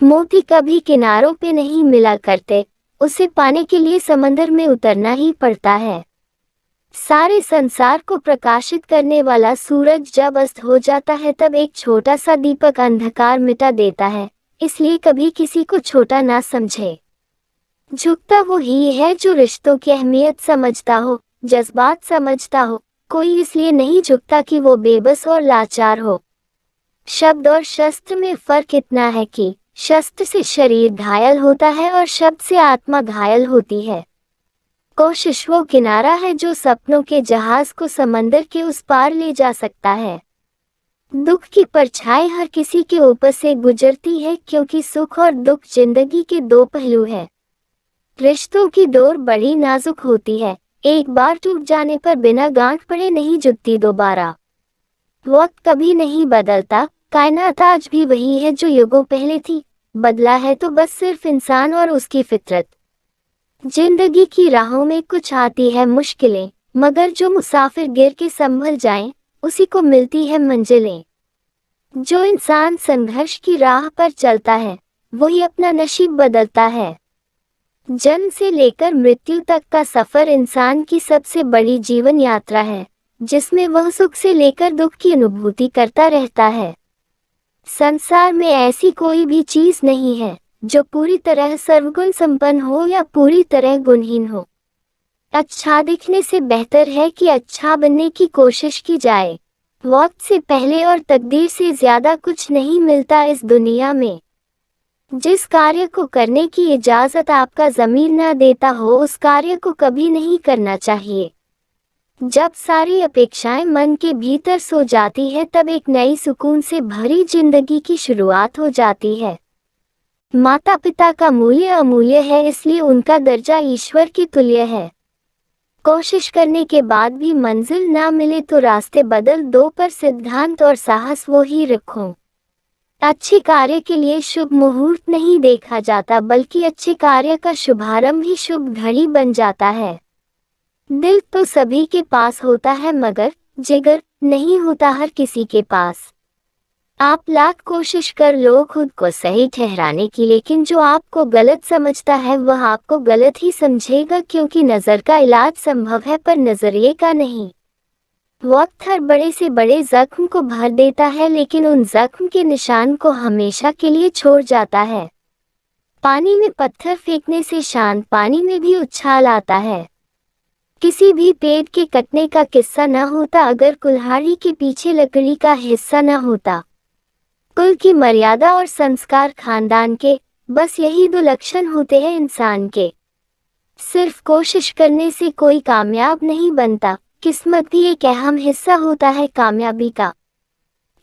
मोती कभी किनारों पे नहीं मिला करते, उसे पाने के लिए समंदर में उतरना ही पड़ता है। सारे संसार को प्रकाशित करने वाला सूरज जब अस्त हो जाता है तब एक छोटा सा दीपक अंधकार मिटा देता है, इसलिए कभी किसी को छोटा ना समझे। झुकता वो ही है जो रिश्तों की अहमियत समझता हो, जज्बात समझता हो। कोई इसलिए नहीं झुकता कि वो बेबस और लाचार हो। शब्द और शस्त्र में फर्क इतना है कि शस्त्र से शरीर घायल होता है और शब्द से आत्मा घायल होती है। कोशिश वो किनारा है जो सपनों के जहाज को समंदर के उस पार ले जा सकता है। दुख की परछाई हर किसी के ऊपर से गुजरती है, क्योंकि सुख और दुख जिंदगी के दो पहलू हैं। रिश्तों की डोर बड़ी नाजुक होती है, एक बार टूट जाने पर बिना गांठ पड़े नहीं जुड़ती दोबारा। वक्त कभी नहीं बदलता, कायनात आज भी वही है जो युगों पहले थी। बदला है तो बस सिर्फ इंसान और उसकी फितरत। जिंदगी की राहों में कुछ आती है मुश्किलें, मगर जो मुसाफिर गिर के संभल जाए उसी को मिलती है मंजिलें। जो इंसान संघर्ष की राह पर चलता है वही अपना नसीब बदलता है। जन्म से लेकर मृत्यु तक का सफर इंसान की सबसे बड़ी जीवन यात्रा है, जिसमें वह सुख से लेकर दुख की अनुभूति करता रहता है। संसार में ऐसी कोई भी चीज नहीं है जो पूरी तरह सर्वगुण संपन्न हो या पूरी तरह गुणहीन हो। अच्छा दिखने से बेहतर है कि अच्छा बनने की कोशिश की जाए। वक्त से पहले और तकदीर से ज्यादा कुछ नहीं मिलता इस दुनिया में। जिस कार्य को करने की इजाजत आपका ज़मीर न देता हो उस कार्य को कभी नहीं करना चाहिए। जब सारी अपेक्षाएं मन के भीतर सो जाती है तब एक नई सुकून से भरी जिंदगी की शुरुआत हो जाती है। माता पिता का मूल्य अमूल्य है, इसलिए उनका दर्जा ईश्वर की तुल्य है। कोशिश करने के बाद भी मंजिल ना मिले तो रास्ते बदल दो, पर सिद्धांत और साहस वो ही रखो। अच्छे कार्य के लिए शुभ मुहूर्त नहीं देखा जाता, बल्कि अच्छे कार्य का शुभारंभ ही शुभ घड़ी बन जाता है। दिल तो सभी के पास होता है, मगर जिगर नहीं होता हर किसी के पास। आप लाख कोशिश कर लो खुद को सही ठहराने की, लेकिन जो आपको गलत समझता है वह आपको गलत ही समझेगा, क्योंकि नज़र का इलाज संभव है पर नजरिए का नहीं। वक्त हर बड़े से बड़े जख्म को भर देता है, लेकिन उन जख्म के निशान को हमेशा के लिए छोड़ जाता है। पानी में पत्थर फेंकने से शांत पानी में भी उछाल आता है। किसी भी पेड़ के कटने का किस्सा न होता अगर कुल्हाड़ी के पीछे लकड़ी का हिस्सा न होता। कुल की मर्यादा और संस्कार खानदान के, बस यही दो लक्षण होते हैं इंसान के। सिर्फ कोशिश करने से कोई कामयाब नहीं बनता, किस्मत भी एक अहम हिस्सा होता है कामयाबी का।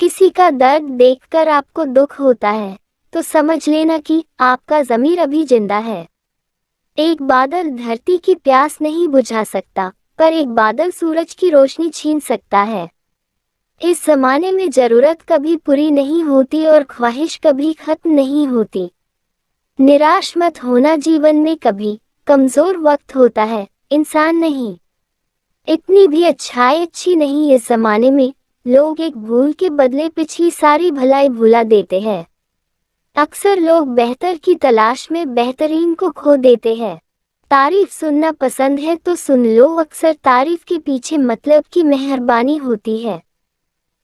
किसी का दर्द देखकर आपको दुख होता है तो समझ लेना कि आपका ज़मीर अभी जिंदा है। एक बादल धरती की प्यास नहीं बुझा सकता, पर एक बादल सूरज की रोशनी छीन सकता है। इस जमाने में जरूरत कभी पूरी नहीं होती और ख्वाहिश कभी खत्म नहीं होती। निराश मत होना, जीवन में कभी कमजोर वक्त होता है, इंसान नहीं। इतनी भी अच्छाई अच्छी नहीं इस जमाने में, लोग एक भूल के बदले पिछली सारी भलाई भुला देते हैं। अक्सर लोग बेहतर की तलाश में बेहतरीन को खो देते हैं। तारीफ सुनना पसंद है तो सुन लो, अक्सर तारीफ के पीछे मतलब की मेहरबानी होती है।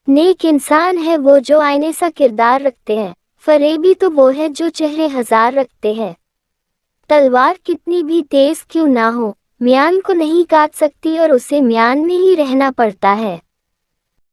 नेक इंसान है वो जो आईने सा किरदार रखते हैं, फरेबी तो वो है जो चेहरे हजार रखते हैं। तलवार कितनी भी तेज क्यों ना हो, म्यान को नहीं काट सकती और उसे म्यान में ही रहना पड़ता है।